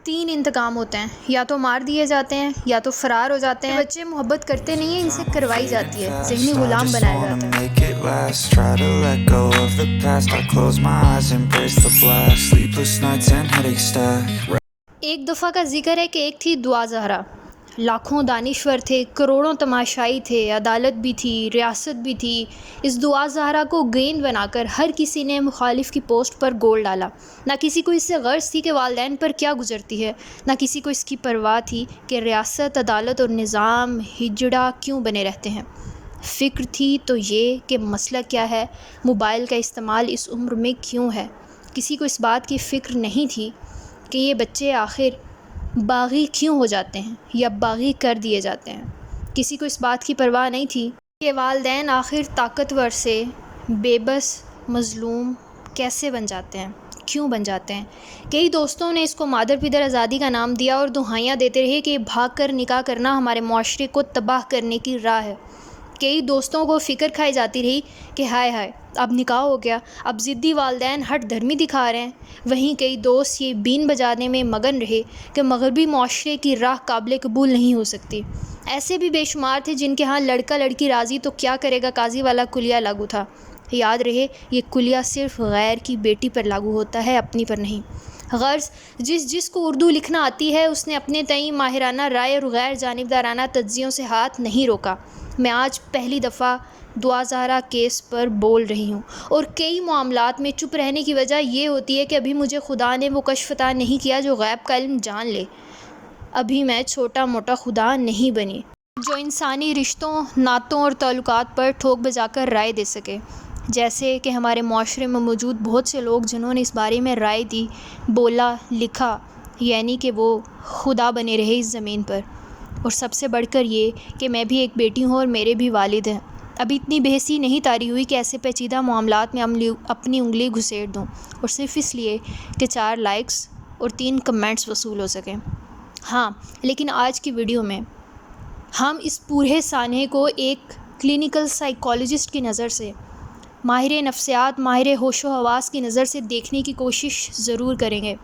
تین انتقام ہوتے ہیں، یا تو مار دیے جاتے ہیں یا تو فرار ہو جاتے ہیں۔ بچے محبت کرتے نہیں ہیں، ان سے کروائی جاتی ہے، ذہنی غلام بنایا جاتا ہے۔ ایک دفعہ کا ذکر ہے کہ ایک تھی دعا زہرا، لاکھوں دانشور تھے، کروڑوں تماشائی تھے، عدالت بھی تھی، ریاست بھی تھی۔ اس دعا زہرا کو گیند بنا کر ہر کسی نے مخالف کی پوسٹ پر گول ڈالا۔ نہ کسی کو اس سے غرض تھی کہ والدین پر کیا گزرتی ہے، نہ کسی کو اس کی پرواہ تھی کہ ریاست، عدالت اور نظام ہجڑا کیوں بنے رہتے ہیں۔ فکر تھی تو یہ کہ مسئلہ کیا ہے، موبائل کا استعمال اس عمر میں کیوں ہے۔ کسی کو اس بات کی فکر نہیں تھی کہ یہ بچے آخر باغی کیوں ہو جاتے ہیں یا باغی کر دیے جاتے ہیں۔ کسی کو اس بات کی پرواہ نہیں تھی کہ والدین آخر طاقتور سے بے بس، مظلوم کیسے بن جاتے ہیں، کیوں بن جاتے ہیں۔ کئی دوستوں نے اس کو مادر پدر آزادی کا نام دیا اور دہائیاں دیتے رہے کہ بھاگ کر نکاح کرنا ہمارے معاشرے کو تباہ کرنے کی راہ ہے۔ کئی دوستوں کو فکر کھائی جاتی رہی کہ ہائے ہائے اب نکاح ہو گیا، اب ضدی والدین ہٹ دھرمی دکھا رہے ہیں۔ وہیں کئی دوست یہ بین بجانے میں مگن رہے کہ مغربی معاشرے کی راہ قابل قبول نہیں ہو سکتی۔ ایسے بھی بے شمار تھے جن کے ہاں لڑکا لڑکی راضی تو کیا کرے گا قاضی والا کلیہ لاگو تھا۔ یاد رہے یہ کلیہ صرف غیر کی بیٹی پر لاگو ہوتا ہے، اپنی پر نہیں۔ غرض جس کو اردو لکھنا آتی ہے اس نے اپنے تئیں ماہرانہ رائے اور غیر جانبدارانہ تجزیوں سے ہاتھ نہیں روکا۔ میں آج پہلی دفعہ دعا زہرا کیس پر بول رہی ہوں، اور کئی معاملات میں چپ رہنے کی وجہ یہ ہوتی ہے کہ ابھی مجھے خدا نے وہ کشف عطا نہیں کیا جو غیب کا علم جان لے۔ ابھی میں چھوٹا موٹا خدا نہیں بنی جو انسانی رشتوں، نعتوں اور تعلقات پر ٹھوک بجا کر رائے دے سکے، جیسے کہ ہمارے معاشرے میں موجود بہت سے لوگ جنہوں نے اس بارے میں رائے دی، بولا، لکھا، یعنی کہ وہ خدا بنے رہے اس زمین پر۔ اور سب سے بڑھ کر یہ کہ میں بھی ایک بیٹی ہوں اور میرے بھی والد ہیں۔ ابھی اتنی بحثی نہیں طاری ہوئی کہ ایسے پیچیدہ معاملات میں اپنی انگلی گھسیٹ دوں، اور صرف اس لیے کہ 4 لائکس اور 3 کمنٹس وصول ہو سکیں۔ ہاں، لیکن آج کی ویڈیو میں ہم اس پورے سانحے کو ایک کلینیکل سائیکالوجسٹ کی نظر سے، ماہر نفسیات، ماہر ہوش و حواس کی نظر سے دیکھنے کی کوشش ضرور کریں گے،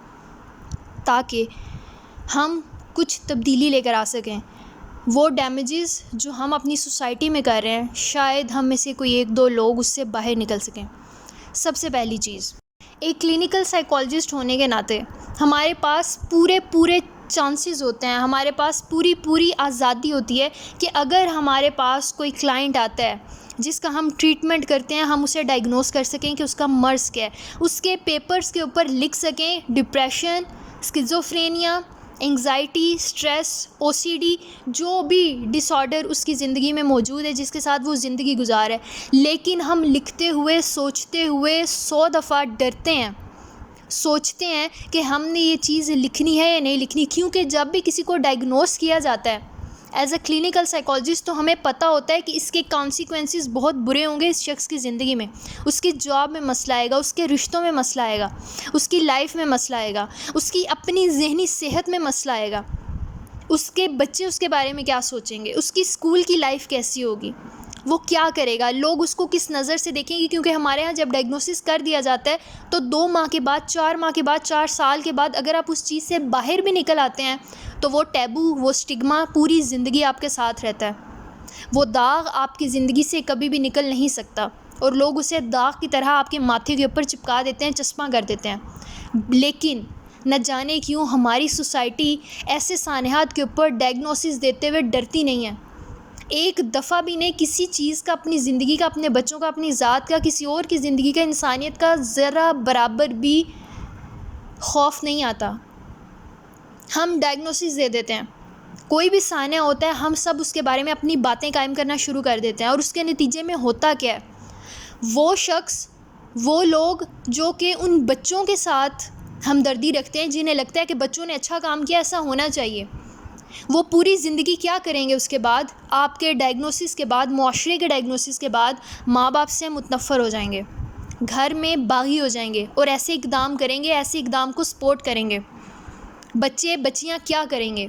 تاکہ ہم کچھ تبدیلی لے کر آ سکیں۔ وہ ڈیمیجز جو ہم اپنی سوسائٹی میں کر رہے ہیں، شاید ہم میں سے کوئی 1-2 لوگ اس سے باہر نکل سکیں۔ سب سے پہلی چیز، ایک کلینیکل سائیکالوجسٹ ہونے کے ناطے ہمارے پاس پورے چانسز ہوتے ہیں، ہمارے پاس پوری آزادی ہوتی ہے کہ اگر ہمارے پاس کوئی کلائنٹ آتا ہے جس کا ہم ٹریٹمنٹ کرتے ہیں، ہم اسے ڈائگنوز کر سکیں کہ اس کا مرض کیا ہے، اس کے پیپرز کے اوپر لکھ سکیں depression, schizophrenia, anxiety, stress, OCD، جو بھی ڈس آرڈر اس کی زندگی میں موجود ہے، جس کے ساتھ وہ زندگی گزار ہے۔ لیکن ہم لکھتے ہوئے، سوچتے ہوئے 100 دفعہ ڈرتے ہیں، سوچتے ہیں کہ ہم نے یہ چیز لکھنی ہے یا نہیں لکھنی، کیونکہ جب بھی کسی کو ڈائگنوز کیا جاتا ہے ایز اے کلینیکل سائیکالوجسٹ تو ہمیں پتہ ہوتا ہے کہ اس کے کانسیکوینسز بہت برے ہوں گے اس شخص کی زندگی میں۔ اس کی جاب میں مسئلہ آئے گا، اس کے رشتوں میں مسئلہ آئے گا، اس کی لائف میں مسئلہ آئے گا، اس کی اپنی ذہنی صحت میں مسئلہ آئے گا، اس کے بچے اس کے بارے میں کیا سوچیں گے، اس کی اسکول کی لائف کیسی ہوگی، وہ کیا کرے گا، لوگ اس کو کس نظر سے دیکھیں گے۔ کیونکہ ہمارے ہاں جب ڈائگنوسس کر دیا جاتا ہے تو 2 ماہ کے بعد، 4 ماہ کے بعد، 4 سال کے بعد اگر آپ اس چیز سے باہر بھی نکل آتے ہیں تو وہ ٹیبو، وہ سٹگما پوری زندگی آپ کے ساتھ رہتا ہے۔ وہ داغ آپ کی زندگی سے کبھی بھی نکل نہیں سکتا، اور لوگ اسے داغ کی طرح آپ کے ماتھے کے اوپر چپکا دیتے ہیں، چسپاں کر دیتے ہیں۔ لیکن نہ جانے کیوں ہماری سوسائٹی ایسے سانحات کے اوپر ڈائگنوسس دیتے ہوئے ڈرتی نہیں ہے۔ ایک دفعہ بھی نہیں کسی چیز کا، اپنی زندگی کا، اپنے بچوں کا، اپنی ذات کا، کسی اور کی زندگی کا، انسانیت کا ذرا برابر بھی خوف نہیں آتا۔ ہم ڈائگنوسس دے دیتے ہیں، کوئی بھی سانحہ ہوتا ہے ہم سب اس کے بارے میں اپنی باتیں قائم کرنا شروع کر دیتے ہیں، اور اس کے نتیجے میں ہوتا کیا ہے، وہ شخص، وہ لوگ جو کہ ان بچوں کے ساتھ ہمدردی رکھتے ہیں، جنہیں لگتا ہے کہ بچوں نے اچھا کام کیا، ایسا ہونا چاہیے، وہ پوری زندگی کیا کریں گے اس کے بعد، آپ کے ڈائگنوسس کے بعد، معاشرے کے ڈائگنوسس کے بعد ماں باپ سے متنفر ہو جائیں گے، گھر میں باغی ہو جائیں گے، اور ایسے اقدام کریں گے، ایسے اقدام کو سپورٹ کریں گے۔ بچے بچیاں کیا کریں گے،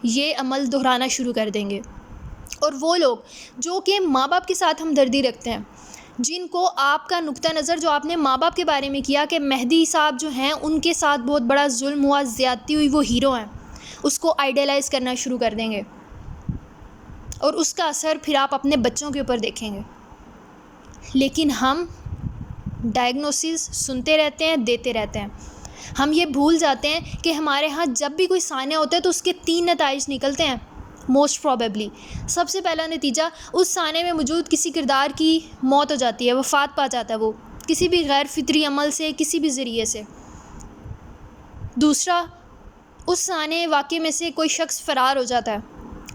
یہ عمل دہرانا شروع کر دیں گے۔ اور وہ لوگ جو کہ ماں باپ کے ساتھ ہمدردی رکھتے ہیں، جن کو آپ کا نقطہ نظر جو آپ نے ماں باپ کے بارے میں کیا کہ مہدی صاحب جو ہیں ان کے ساتھ بہت بڑا ظلم ہوا، زیادتی ہوئی، وہ ہیرو ہیں، اس کو آئیڈیلائز کرنا شروع کر دیں گے اور اس کا اثر پھر آپ اپنے بچوں کے اوپر دیکھیں گے. لیکن ہم ڈائگنوسس سنتے رہتے ہیں، دیتے رہتے ہیں. ہم یہ بھول جاتے ہیں کہ ہمارے ہاں جب بھی کوئی سانحہ ہوتا ہے تو اس کے 3 نتائج نکلتے ہیں موسٹ پروبیبلی. سب سے پہلا نتیجہ، اس سانحے میں موجود کسی کردار کی موت ہو جاتی ہے، وفات پا جاتا ہے وہ کسی بھی غیر فطری عمل سے، کسی بھی ذریعے سے. دوسرا، اس سانحے واقعے میں سے کوئی شخص فرار ہو جاتا ہے.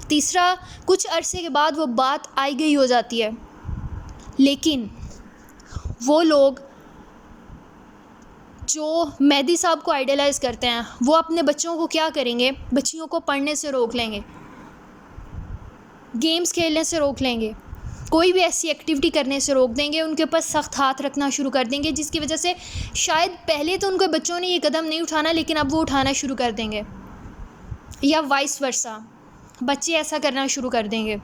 تیسرا، کچھ عرصے کے بعد وہ بات آئی گئی ہو جاتی ہے. لیکن وہ لوگ جو مہدی صاحب کو آئیڈیلائز کرتے ہیں وہ اپنے بچوں کو کیا کریں گے؟ بچیوں کو پڑھنے سے روک لیں گے، گیمز کھیلنے سے روک لیں گے، کوئی بھی ایسی ایکٹیویٹی کرنے سے روک دیں گے، ان کے اوپر سخت ہاتھ رکھنا شروع کر دیں گے، جس کی وجہ سے شاید پہلے تو ان کے بچوں نے یہ قدم نہیں اٹھانا لیکن اب وہ اٹھانا شروع کر دیں گے، یا وائس ورسا بچے ایسا کرنا شروع کر دیں گے.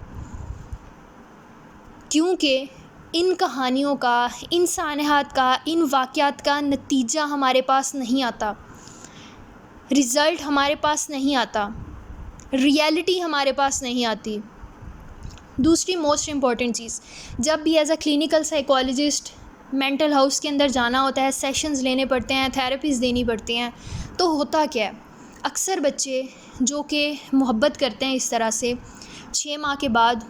کیونکہ ان کہانیوں کا، ان سانحات کا، ان واقعات کا نتیجہ ہمارے پاس نہیں آتا، رزلٹ ہمارے پاس نہیں آتا، ریئلٹی ہمارے پاس نہیں آتی. دوسری موسٹ امپورٹنٹ چیز، جب بھی as a clinical psychologist mental house کے اندر جانا ہوتا ہے، سیشنز لینے پڑتے ہیں، تھیراپیز دینی پڑتی ہیں، تو ہوتا کیا ہے؟ اکثر بچے جو کہ محبت کرتے ہیں اس طرح سے، 6 ماہ کے بعد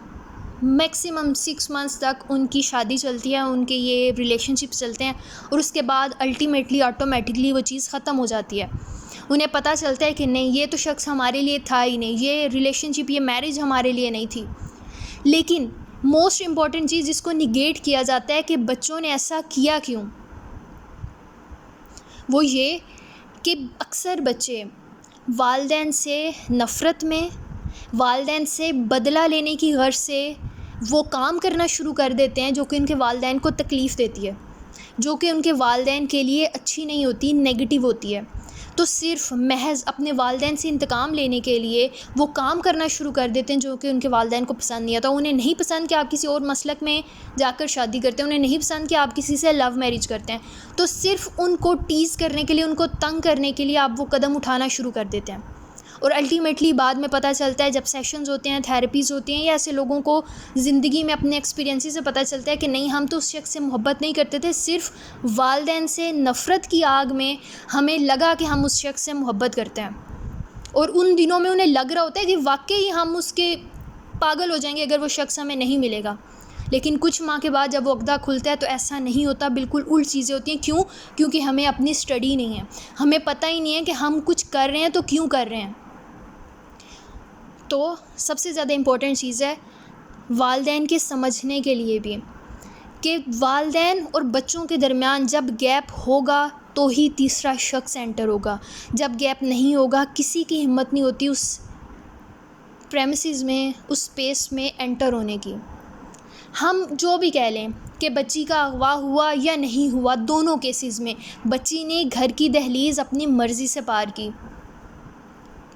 میکسیمم 6 منتھس تک ان کی شادی چلتی ہے، ان کے یہ ریلیشن شپس چلتے ہیں، اور اس کے بعد الٹیمیٹلی آٹومیٹکلی وہ چیز ختم ہو جاتی ہے. انہیں پتہ چلتا ہے کہ نہیں، یہ تو شخص ہمارے لیے تھا ہی نہیں، یہ ریلیشن شپ، یہ میرج ہمارے لیے نہیں تھی. لیکن موسٹ امپورٹنٹ چیز جس کو نگیٹ کیا جاتا ہے کہ بچوں نے ایسا کیا کیوں، وہ یہ کہ اکثر بچے والدین سے نفرت میں، والدین سے بدلہ لینے کی غرض سے وہ کام کرنا شروع کر دیتے ہیں جو کہ ان کے والدین کو تکلیف دیتی ہے، جو کہ ان کے والدین کے لیے اچھی نہیں ہوتی، نیگیٹو ہوتی ہے. تو صرف محض اپنے والدین سے انتقام لینے کے لیے وہ کام کرنا شروع کر دیتے ہیں جو کہ ان کے والدین کو پسند نہیں آتا. انہیں نہیں پسند کہ آپ کسی اور مسلک میں جا کر شادی کرتے ہیں، انہیں نہیں پسند کہ آپ کسی سے لو میرج کرتے ہیں. تو صرف ان کو ٹیز کرنے کے لیے، ان کو تنگ کرنے کے لیے آپ وہ قدم اٹھانا شروع کر دیتے ہیں. اور الٹیمیٹلی بعد میں پتہ چلتا ہے، جب سیشنز ہوتے ہیں، تھیراپیز ہوتی ہیں، یا ایسے لوگوں کو زندگی میں اپنے ایکسپیرینس سے پتہ چلتا ہے کہ نہیں، ہم تو اس شخص سے محبت نہیں کرتے تھے، صرف والدین سے نفرت کی آگ میں ہمیں لگا کہ ہم اس شخص سے محبت کرتے ہیں. اور ان دنوں میں انہیں لگ رہا ہوتا ہے کہ واقعی ہم اس کے پاگل ہو جائیں گے اگر وہ شخص ہمیں نہیں ملے گا. لیکن کچھ ماہ کے بعد جب وہ عقدہ کھلتا ہے تو ایسا نہیں ہوتا، بالکل الٹ چیزیں ہوتی ہیں. کیوں؟ کیونکہ ہمیں اپنی اسٹڈی نہیں ہے، ہمیں پتہ ہی نہیں ہے کہ ہم کچھ کر رہے ہیں تو کیوں کر رہے ہیں. تو سب سے زیادہ امپورٹنٹ چیز ہے والدین کے سمجھنے کے لیے بھی کہ والدین اور بچوں کے درمیان جب گیپ ہوگا تو ہی تیسرا شخص انٹر ہوگا. جب گیپ نہیں ہوگا، کسی کی ہمت نہیں ہوتی اس پریمیسز میں، اس اسپیس میں انٹر ہونے کی. ہم جو بھی کہہ لیں کہ بچی کا اغوا ہوا یا نہیں ہوا، دونوں کیسز میں بچی نے گھر کی دہلیز اپنی مرضی سے پار کی،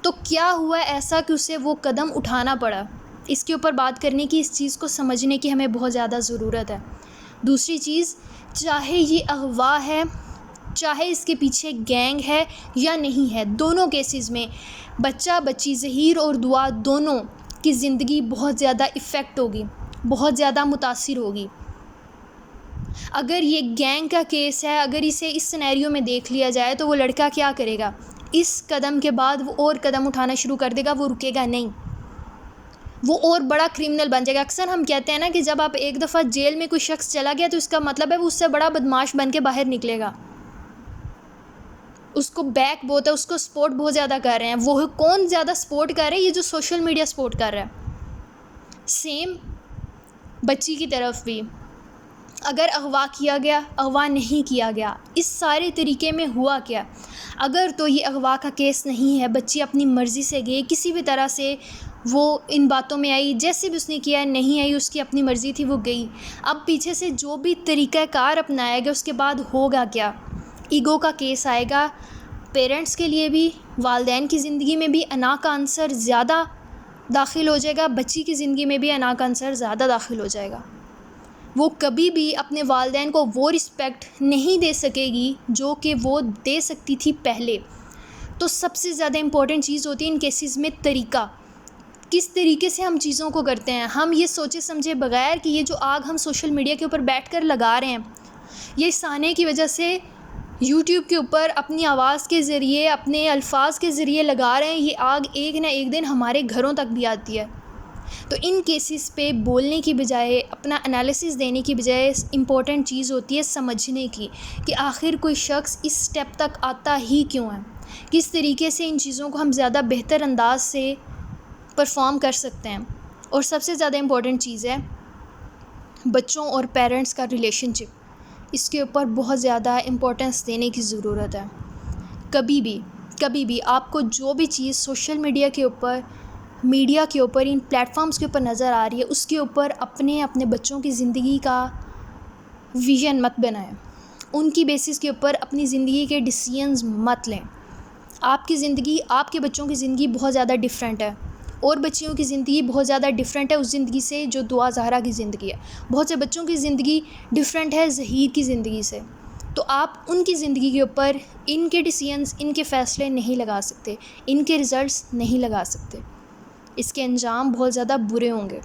تو کیا ہوا ایسا کہ اسے وہ قدم اٹھانا پڑا؟ اس کے اوپر بات کرنے کی، اس چیز کو سمجھنے کی ہمیں بہت زیادہ ضرورت ہے. دوسری چیز، چاہے یہ اغوا ہے، چاہے اس کے پیچھے گینگ ہے یا نہیں ہے، دونوں کیسز میں بچہ بچی، ظہیر اور دعا دونوں کی زندگی بہت زیادہ افیکٹ ہوگی، بہت زیادہ متاثر ہوگی. اگر یہ گینگ کا کیس ہے، اگر اسے اس سینیریو میں دیکھ لیا جائے تو وہ لڑکا کیا کرے گا؟ اس قدم کے بعد وہ اور قدم اٹھانا شروع کر دے گا، وہ رکے گا نہیں، وہ اور بڑا کرمنل بن جائے گا. اکثر ہم کہتے ہیں نا کہ جب آپ ایک دفعہ جیل میں کوئی شخص چلا گیا تو اس کا مطلب ہے وہ اس سے بڑا بدماش بن کے باہر نکلے گا. اس کو بیک بہت ہے، اس کو سپورٹ بہت زیادہ کر رہے ہیں. وہ کون زیادہ سپورٹ کر رہے ہیں؟ یہ جو سوشل میڈیا سپورٹ کر رہا ہے. سیم بچی کی طرف بھی، اگر اغوا کیا گیا، اغوا نہیں کیا گیا، اس سارے طریقے میں ہوا کیا؟ اگر تو یہ اغوا کا کیس نہیں ہے، بچی اپنی مرضی سے گئی، کسی بھی طرح سے وہ ان باتوں میں آئی، جیسے بھی اس نے کیا نہیں آئی، اس کی اپنی مرضی تھی، وہ گئی. اب پیچھے سے جو بھی طریقہ کار اپنایا گیا اس کے بعد ہوگا کیا؟ ایگو کا کیس آئے گا. پیرنٹس کے لیے بھی، والدین کی زندگی میں بھی انا کا عنصر زیادہ داخل ہو جائے گا، بچی کی زندگی میں بھی انا کا عنصر زیادہ داخل ہو جائے گا. وہ کبھی بھی اپنے والدین کو وہ رسپیکٹ نہیں دے سکے گی جو کہ وہ دے سکتی تھی پہلے. تو سب سے زیادہ امپورٹنٹ چیز ہوتی ہے ان کیسز میں طریقہ. کس طریقے سے ہم چیزوں کو کرتے ہیں. ہم یہ سوچے سمجھے بغیر کہ یہ جو آگ ہم سوشل میڈیا کے اوپر بیٹھ کر لگا رہے ہیں، یہ اس آنے کی وجہ سے یوٹیوب کے اوپر اپنی آواز کے ذریعے، اپنے الفاظ کے ذریعے لگا رہے ہیں، یہ آگ ایک نہ ایک دن ہمارے گھروں تک بھی آتی ہے. تو ان کیسز پہ بولنے کی بجائے، اپنا انالیسس دینے کی بجائے، امپورٹنٹ چیز ہوتی ہے سمجھنے کی کہ آخر کوئی شخص اس سٹیپ تک آتا ہی کیوں ہے، کس طریقے سے ان چیزوں کو ہم زیادہ بہتر انداز سے پرفارم کر سکتے ہیں. اور سب سے زیادہ امپورٹنٹ چیز ہے بچوں اور پیرنٹس کا ریلیشن شپ. اس کے اوپر بہت زیادہ امپورٹنس دینے کی ضرورت ہے. کبھی بھی آپ کو جو بھی چیز سوشل میڈیا کے اوپر، ان پلیٹ فارمز کے اوپر نظر آ رہی ہے، اس کے اوپر اپنے بچوں کی زندگی کا ویژن مت بنائیں. ان کی بیسس کے اوپر اپنی زندگی کے ڈیسیژنز مت لیں. آپ کی زندگی، آپ کے بچوں کی زندگی بہت زیادہ ڈیفرنٹ ہے، اور بچیوں کی زندگی بہت زیادہ ڈیفرنٹ ہے اس زندگی سے جو دعا زہرا کی زندگی ہے. بہت سے بچوں کی زندگی ڈیفرنٹ ہے ظہیر کی زندگی سے. تو آپ ان کی زندگی کے اوپر ان کے ڈیسیژنز، ان کے فیصلے نہیں لگا سکتے، ان کے رزلٹس نہیں لگا سکتے. اس کے انجام بہت زیادہ برے ہوں گے.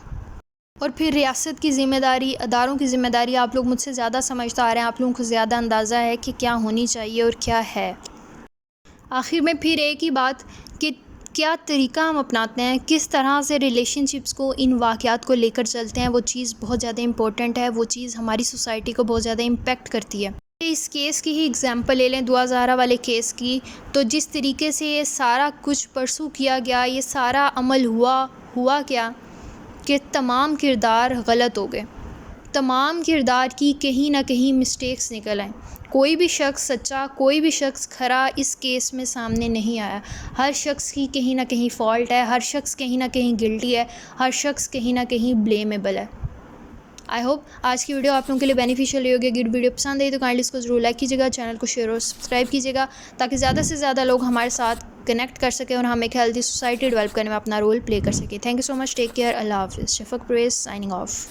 اور پھر ریاست کی ذمہ داری، اداروں کی ذمہ داری، آپ لوگ مجھ سے زیادہ سمجھتا آ رہے ہیں، آپ لوگوں کو زیادہ اندازہ ہے کہ کیا ہونی چاہیے اور کیا ہے. آخر میں پھر ایک ہی بات کہ کیا طریقہ ہم اپناتے ہیں، کس طرح سے ریلیشن شپس کو، ان واقعات کو لے کر چلتے ہیں، وہ چیز بہت زیادہ امپورٹنٹ ہے. وہ چیز ہماری سوسائٹی کو بہت زیادہ امپیکٹ کرتی ہے. اس کیس کی ہی اگزامپل لے لیں، دعا زہرا والے کیس کی. تو جس طریقے سے یہ سارا کچھ پرسو کیا گیا، یہ سارا عمل ہوا کیا کہ تمام کردار غلط ہو گئے. تمام کردار کی کہیں نہ کہیں مسٹیکس نکل آئیں. کوئی بھی شخص سچا، کوئی بھی شخص کھرا اس کیس میں سامنے نہیں آیا. ہر شخص کی کہیں نہ کہیں فالٹ ہے، ہر شخص کہیں نہ کہیں گلٹی ہے، ہر شخص کہیں نہ کہیں بلیمیبل ہے. آئی ہوپ آج کی ویڈیو آپ لوگوں کے لیے بینیفیشیل رہی ہوگی. اگر ویڈیو پسند آئی تو کائنڈلی اس کو ضرور لائک کیجیے گا، چینل کو شیئر اور سبسکرائب کیجیے گا تاکہ زیادہ سے زیادہ لوگ ہمارے ساتھ کنیکٹ کر سکیں اور ہم ایک ہیلتھی سوسائٹی ڈیولپ کرنے میں اپنا رول پلے کر سکیں. Thank you so much. Take care. اللہ حافظ. Shafaq Parvez signing of.